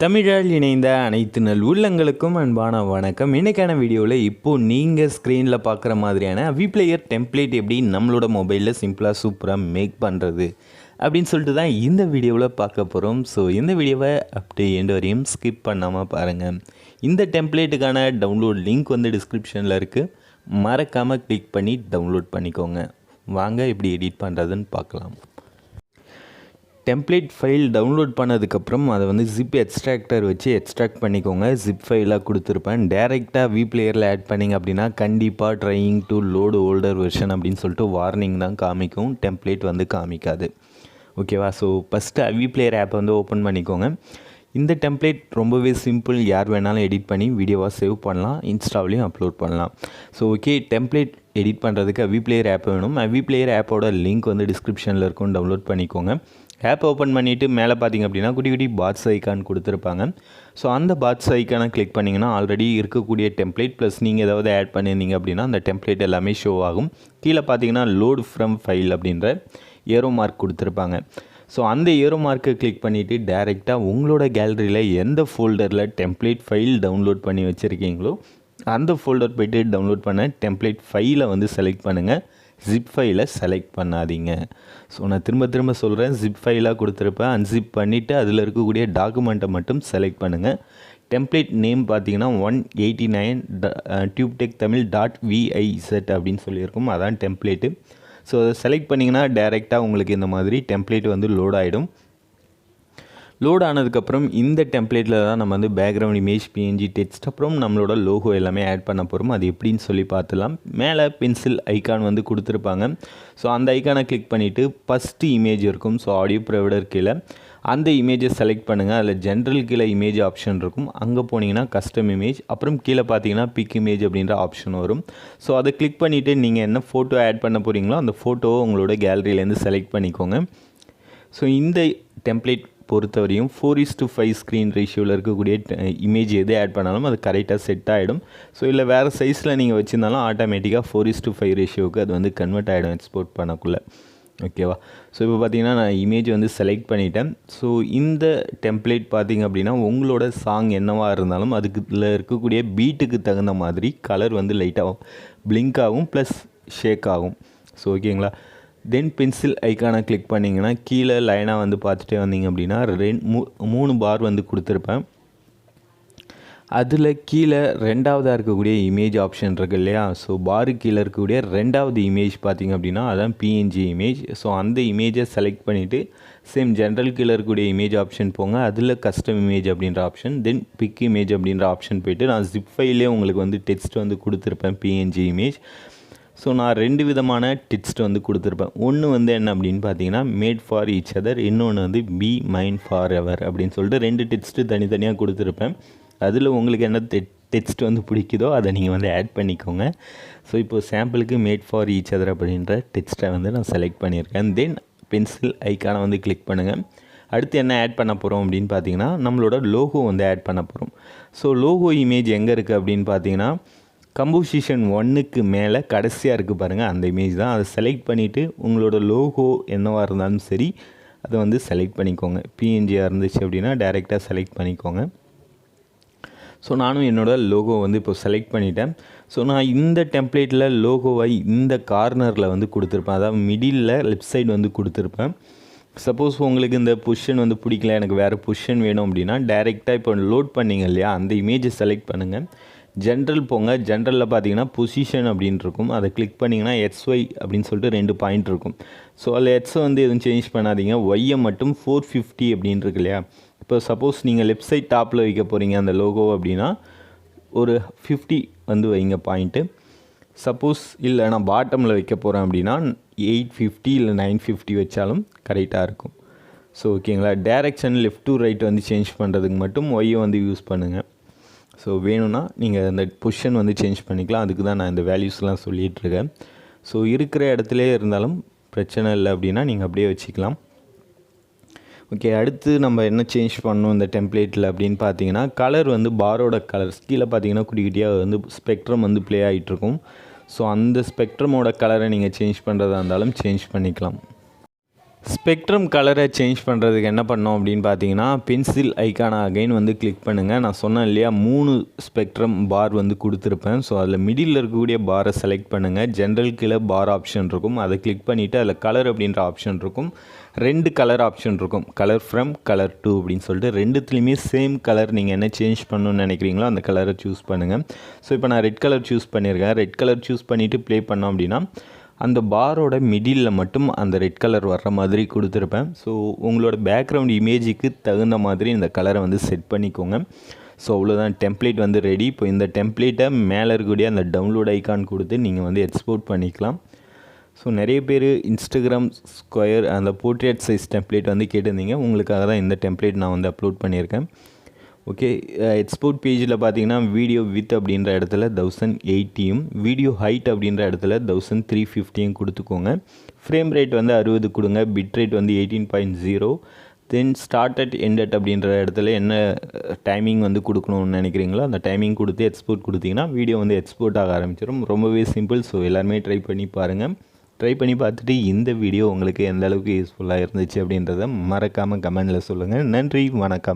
தமிழால் இணைந்த அனைத்து நல் உள்ளங்களுக்கும் அன்பான வணக்கம். இன்றைக்கான வீடியோவில் இப்போது நீங்கள் ஸ்க்ரீனில் பார்க்குற மாதிரியான அவிப்ளேயர் டெம்ப்ளேட் எப்படி நம்மளோட மொபைலில் சிம்பிளாக சூப்பராக மேக் பண்ணுறது அப்படின்னு சொல்லிட்டு தான் இந்த வீடியோவில் பார்க்க போகிறோம். ஸோ இந்த வீடியோவை அப்படியே எண்டு வரையும் ஸ்கிப் பண்ணாமல் பாருங்கள். இந்த டெம்ப்ளேட்டுக்கான டவுன்லோட் லிங்க் வந்து டிஸ்கிரிப்ஷனில் இருக்குது, மறக்காமல் கிளிக் பண்ணி டவுன்லோட் பண்ணிக்கோங்க. வாங்க எப்படி எடிட் பண்ணுறதுன்னு பார்க்கலாம். டெம்ப்ளேட் ஃபைல் டவுன்லோட் பண்ணதுக்கப்புறம் அதை வந்து ஜிப் எக்ஸ்ட்ராக்டர் வச்சு எக்ஸ்ட்ராக்ட் பண்ணிக்கோங்க. ஜிப் ஃபைலாக கொடுத்துருப்பேன். டேரெக்டாக விப்ளேயரில் ஆட் பண்ணிங்க அப்படின்னா கண்டிப்பாக trying to load older version அப்படின்னு சொல்லிட்டு வார்னிங் தான் காமிக்கும், டெம்ப்ளேட் வந்து காமிக்காது. ஓகேவா? ஸோ ஃபஸ்ட்டு அவிப்ளேயர் ஆப்பை வந்து ஓப்பன் பண்ணிக்கோங்க. இந்த டெம்ப்ளேட் ரொம்பவே சிம்பிள், யார் வேணாலும் எடிட் பண்ணி வீடியோவாக சேவ் பண்ணலாம், இன்ஸ்டாவிலையும் அப்லோட் பண்ணலாம். ஸோ ஓகே, டெம்ப்ளேட் எடிட் பண்ணுறதுக்கு அவிப்ளேயர் ஆப் வேணும். அவிப்ளேயர் ஆப்போட லிங்க் வந்து டிஸ்கிரிப்ஷனில் இருக்கும், டவுன்லோட் பண்ணிக்கோங்க. ஆப் ஓப்பன் பண்ணிவிட்டு மேலே பார்த்திங்க அப்படின்னா குட்டி குட்டி பாட்ஸ் ஐக்கான் கொடுத்துருப்பாங்க. ஸோ அந்த பாட்ஸ் ஐக்கானை கிளிக் பண்ணிங்கன்னா ஆல்ரெடி இருக்கக்கூடிய டெம்ப்ளேட் ப்ளஸ் நீங்கள் ஏதாவது ஆட் பண்ணியிருந்தீங்க அப்படின்னா அந்த டெம்ப்ளேட் எல்லாமே ஷோ ஆகும். கீழே பார்த்தீங்கன்னா லோடு ஃப்ரம் ஃபைல் அப்படின்ற ஏரோ மார்க் கொடுத்துருப்பாங்க. ஸோ அந்த ஏரோ மார்க்கை கிளிக் பண்ணிவிட்டு டேரெக்டாக உங்களோட கேலரியில் எந்த ஃபோல்டரில் டெம்ப்ளேட் ஃபைல் டவுன்லோட் பண்ணி வச்சுருக்கீங்களோ அந்த ஃபோல்டர் போய்ட்டு டவுன்லோட் பண்ண டெம்ப்ளேட் ஃபைலை வந்து செலக்ட் பண்ணுங்கள். ஜிப் ஃபைலை செலக்ட் பண்ணாதீங்க. ஸோ நான் திரும்ப சொல்கிறேன், ஜிப் ஃபைலாக கொடுத்துருப்பேன். அன்சிப் பண்ணிவிட்டு அதில் இருக்கக்கூடிய டாக்குமெண்ட்டை மட்டும் செலக்ட் பண்ணுங்கள். டெம்ப்ளேட் நேம் பார்த்தீங்கன்னா 189 டியூப்டெக் தமிழ் .viz அப்படின்னு சொல்லியிருக்கும், அதான் டெம்ப்ளேட்டு. ஸோ அதை செலக்ட் பண்ணிங்கன்னா டேரெக்டாக உங்களுக்கு இந்த மாதிரி டெம்ப்ளேட் வந்து லோட் ஆகிடும். லோட் ஆனதுக்கப்புறம் இந்த டெம்ப்ளேட்டில் தான் நம்ம வந்து பேக்ரவுண்ட் இமேஜ், பிஎன்ஜி, டெக்ஸ்ட், அப்புறம் நம்மளோட லோகோ எல்லாமே ஆட் பண்ண போகிறோம். அது எப்படின்னு சொல்லி பார்த்துலாம். மேலே பென்சில் ஐக்கான் வந்து கொடுத்துருப்பாங்க. ஸோ அந்த ஐக்கானை கிளிக் பண்ணிவிட்டு ஃபஸ்ட்டு இமேஜ் இருக்கும். ஸோ ஆடியோ ப்ரொவைடர் கீழே அந்த இமேஜை செலக்ட் பண்ணுங்கள். அதில் ஜென்ரல் கீழே இமேஜ் ஆப்ஷன் இருக்கும், அங்கே போனீங்கன்னா கஸ்டம் இமேஜ், அப்புறம் கீழே பார்த்தீங்கன்னா பிக் இமேஜ் அப்படின்ற ஆப்ஷன் வரும். ஸோ அதை கிளிக் பண்ணிவிட்டு நீங்கள் என்ன ஃபோட்டோ ஆட் பண்ண போகிறீங்களோ அந்த ஃபோட்டோவை உங்களோட கேலரியிலேருந்து செலக்ட் பண்ணிக்கோங்க. ஸோ இந்த டெம்ப்ளேட் பொறுத்தவரையும் 4:5 ஸ்க்ரீன் ரேஷியோவில் இருக்கக்கூடிய இமேஜ் எது ஆட் பண்ணாலும் அது கரெக்டாக செட் ஆகிடும். ஸோ இல்லை வேறு சைஸில் நீங்கள் வச்சுருந்தாலும் ஆட்டோமேட்டிக்காக 4:5 ரேஷியோவுக்கு அது வந்து கன்வெர்ட் ஆகிடும் எக்ஸ்போர்ட் பண்ணக்குள்ளே. ஓகேவா? ஸோ இப்போ பார்த்தீங்கன்னா நான் இமேஜ் வந்து செலக்ட் பண்ணிட்டேன். ஸோ இந்த டெம்ப்ளேட் பார்த்திங்க அப்படின்னா உங்களோட சாங் என்னவாக இருந்தாலும் அதுக்கு இதில் இருக்கக்கூடிய பீட்டுக்கு தகுந்த மாதிரி கலர் வந்து லைட்டாக பிளிங்க் ஆகும் ப்ளஸ் ஷேக் ஆகும். ஸோ ஓகேங்களா? தென் பென்சில் ஐக்கானை கிளிக் பண்ணிங்கன்னா கீழே லைனாக வந்து பார்த்துட்டே வந்தீங்க அப்படின்னா 3 பார் வந்து கொடுத்துருப்பேன். அதில் கீழே ரெண்டாவதாக இருக்கக்கூடிய இமேஜ் ஆப்ஷன் இருக்குது இல்லையா? ஸோ பாருக்கு கீழே இருக்கக்கூடிய ரெண்டாவது இமேஜ் பார்த்திங்க அப்படின்னா அதான் பிஎன்ஜி இமேஜ். ஸோ அந்த இமேஜை செலக்ட் பண்ணிவிட்டு சேம் ஜென்ரல் கீழே இருக்கக்கூடிய இமேஜ் ஆப்ஷன் போங்க. அதில் கஸ்டம் இமேஜ் அப்படின்ற ஆப்ஷன், தென் பிக் இமேஜ் அப்படின்ற ஆப்ஷன் போய்ட்டு நான் ஜிப் ஃபைலே உங்களுக்கு வந்து டெக்ஸ்ட் வந்து கொடுத்துருப்பேன் பிஎன்ஜி இமேஜ். ஸோ நான் 2 விதமான டெக்ஸ்ட் வந்து கொடுத்துருப்பேன். ஒன்று வந்து என்ன அப்படின்னு பார்த்தீங்கன்னா மேட் ஃபார் ஈச் அதர், இன்னொன்று வந்து பி மைண்ட் ஃபார் எவர் அப்படின்னு சொல்லிட்டு 2 டெக்ஸ்ட்டு தனித்தனியாக கொடுத்துருப்பேன். அதில் உங்களுக்கு என்ன டெக்ஸ்ட் வந்து பிடிக்குதோ அதை நீங்கள் வந்து ஆட் பண்ணிக்கோங்க. ஸோ இப்போது சாம்பிளுக்கு மேட் ஃபார் ஈச் அதர் அப்படின்ற டெக்ஸ்ட்டை வந்து நான் செலக்ட் பண்ணியிருக்கேன். தென் பென்சில் ஐக்கானை வந்து கிளிக் பண்ணுங்கள். அடுத்து என்ன ஆட் பண்ண போகிறோம் அப்படின்னு பார்த்தீங்கன்னா நம்மளோட லோகோ வந்து ஆட் பண்ண போகிறோம். ஸோ லோகோ இமேஜ் எங்கே இருக்குது அப்படின்னு பார்த்தீங்கன்னா கம்போசிஷன் 1க்கு மேலே கடைசியாக இருக்குது பாருங்கள், அந்த இமேஜ் தான். அதை செலக்ட் பண்ணிவிட்டு உங்களோட லோகோ என்னவாக இருந்தாலும் சரி அதை வந்து செலக்ட் பண்ணிக்கோங்க. பிஎன்ஜியாக இருந்துச்சு அப்படின்னா டைரெக்டாக செலக்ட் பண்ணிக்கோங்க. ஸோ நானும் என்னோடய லோகோ வந்து இப்போ செலக்ட் பண்ணிட்டேன். ஸோ நான் இந்த டெம்ப்ளேட்டில் லோகோவை இந்த கார்னரில் வந்து கொடுத்துருப்பேன், அதாவது மிடில் லெஃப்ட் சைடு வந்து கொடுத்துருப்பேன். சப்போஸ் உங்களுக்கு இந்த பொசிஷன் வந்து பிடிக்கல, எனக்கு வேறு பொசிஷன் வேணும் அப்படின்னா டைரெக்டாக இப்போ லோட் பண்ணிங்க இல்லையா, அந்த இமேஜை செலக்ட் பண்ணுங்கள். ஜென்ரல் போங்க. ஜென்ரலில் பார்த்தீங்கன்னா பொசிஷன் அப்படின்னு இருக்கும், அதை கிளிக் பண்ணிங்கன்னா XY அப்படின்னு சொல்லிட்டு 2 பாயிண்ட் இருக்கும். ஸோ அதில் எக்ஸை வந்து எதுவும் சேஞ்ச் பண்ணாதீங்க, ஒய்யை மட்டும் 450 அப்படின்னு இருக்கு இல்லையா. இப்போ சப்போஸ் நீங்கள் லெஃப்ட் சைட் டாப்பில் வைக்க போகிறீங்க அந்த லோகோ அப்படின்னா ஒரு 50 வந்து வைங்க பாயிண்ட்டு. சப்போஸ் இல்லை நான் பாட்டமில் வைக்க போகிறேன் அப்படின்னா 850 இல்லை 950 வச்சாலும் கரெக்டாக இருக்கும். ஸோ ஓகேங்களா? டைரெக்ஷன் லெஃப்ட் டு ரைட் வந்து சேஞ்ச் பண்ணுறதுக்கு மட்டும் ஒய்யை வந்து யூஸ் பண்ணுங்கள். ஸோ வேணும்னா நீங்கள் அந்த பொசிஷன் வந்து சேஞ்ச் பண்ணிக்கலாம். அதுக்கு தான் நான் இந்த வேல்யூஸ்லாம் சொல்லிகிட்ருக்கேன். ஸோ இருக்கிற இடத்துலே இருந்தாலும் பிரச்சனை இல்லை அப்படின்னா நீங்கள் அப்படியே வச்சுக்கலாம். ஓகே, அடுத்து நம்ம என்ன சேஞ்ச் பண்ணணும் இந்த டெம்ப்ளேட்டில் அப்படின்னு பார்த்தீங்கன்னா கலர் வந்து பாரோட கலர்ஸ் கீழே பார்த்தீங்கன்னா குட்டி குட்டியாக வந்து ஸ்பெக்ட்ரம் வந்து ப்ளே ஆகிட்ருக்கும். ஸோ அந்த ஸ்பெக்ட்ரமோட கலரை நீங்கள் சேஞ்ச் பண்ணுறதா இருந்தாலும் சேஞ்ச் பண்ணிக்கலாம். ஸ்பெக்ட்ரம் கலரை சேஞ்ச் பண்ணுறதுக்கு என்ன பண்ணோம் அப்படின்னு பார்த்தீங்கன்னா, பென்சில் ஐக்கானை அகைன் வந்து கிளிக் பண்ணுங்கள். நான் சொன்னேன் இல்லையா 3 ஸ்பெக்ட்ரம் பார் வந்து கொடுத்துருப்பேன். ஸோ அதில் மிடில் இருக்கக்கூடிய பாரை செலக்ட் பண்ணுங்கள். ஜென்ரல் கீழே பார் ஆப்ஷன் இருக்கும், அதை கிளிக் பண்ணிவிட்டு அதில் கலர் அப்படின்ற ஆப்ஷன் இருக்கும். 2 கலர் ஆப்ஷன் இருக்கும், கலர் ஃப்ரம், கலர் டு அப்படின்னு சொல்லிட்டு. ரெண்டுத்துலேயுமே சேம் கலர் நீங்கள் என்ன சேஞ்ச் பண்ணணும்னு நினைக்கிறீங்களோ அந்த கலரை சூஸ் பண்ணுங்கள். ஸோ இப்போ நான் ரெட் கலர் சூஸ் பண்ணியிருக்கேன். ரெட் கலர் சூஸ் பண்ணிவிட்டு ப்ளே பண்ணோம் அப்படின்னா அந்த பாரோட மிடில் மட்டும் அந்த ரெட் கலர் வர்ற மாதிரி கொடுத்துருப்பேன். ஸோ உங்களோட பேக்ரவுண்ட் இமேஜுக்கு தகுந்த மாதிரி இந்த கலரை வந்து செட் பண்ணிக்கோங்க. ஸோ அவ்வளோதான், டெம்ப்ளேட் வந்து ரெடி. இப்போ இந்த டெம்ப்ளேட்டை மேலே இருக்கக்கூடிய அந்த டவுன்லோட் ஐக்கான் கொடுத்து நீங்கள் வந்து எக்ஸ்போர்ட் பண்ணிக்கலாம். ஸோ நிறைய பேர் இன்ஸ்டாகிராம் ஸ்கொயர் அந்த போர்ட்ரேட் சைஸ் டெம்ப்ளேட் வந்து கேட்டிருந்தீங்க. உங்களுக்காக தான் இந்த டெம்ப்ளேட் நான் வந்து அப்லோட் பண்ணியிருக்கேன். ஓகே, எக்ஸ்போர்ட் பேஜில் பார்த்தீங்கன்னா வீடியோ வித் அப்படின்ற இடத்துல 1080யும் வீடியோ ஹைட் அப்படின்ற இடத்துல 1350யும் கொடுத்துக்கோங்க. ஃப்ரேம் ரேட் வந்து 60 கொடுங்க. பிட் ரேட் வந்து 18.0. தென் ஸ்டார்ட் அட் எண்ட் அட் அப்படின்ற இடத்துல என்ன டைமிங் வந்து கொடுக்கணும்னு நினைக்கிறீங்களோ அந்த டைமிங் கொடுத்து எக்ஸ்போர்ட் கொடுத்தீங்கன்னா வீடியோ வந்து எக்ஸ்போர்ட் ஆக ஆரம்பிச்சிடும். ரொம்பவே சிம்பிள். ஸோ எல்லாருமே ட்ரை பண்ணி பாருங்கள். ட்ரை பண்ணி பார்த்துட்டு இந்த வீடியோ உங்களுக்கு எந்த அளவுக்கு யூஸ்ஃபுல்லாக இருந்துச்சு அப்படின்றத மறக்காமல் கமெண்டில் சொல்லுங்கள். நன்றி, வணக்கம்.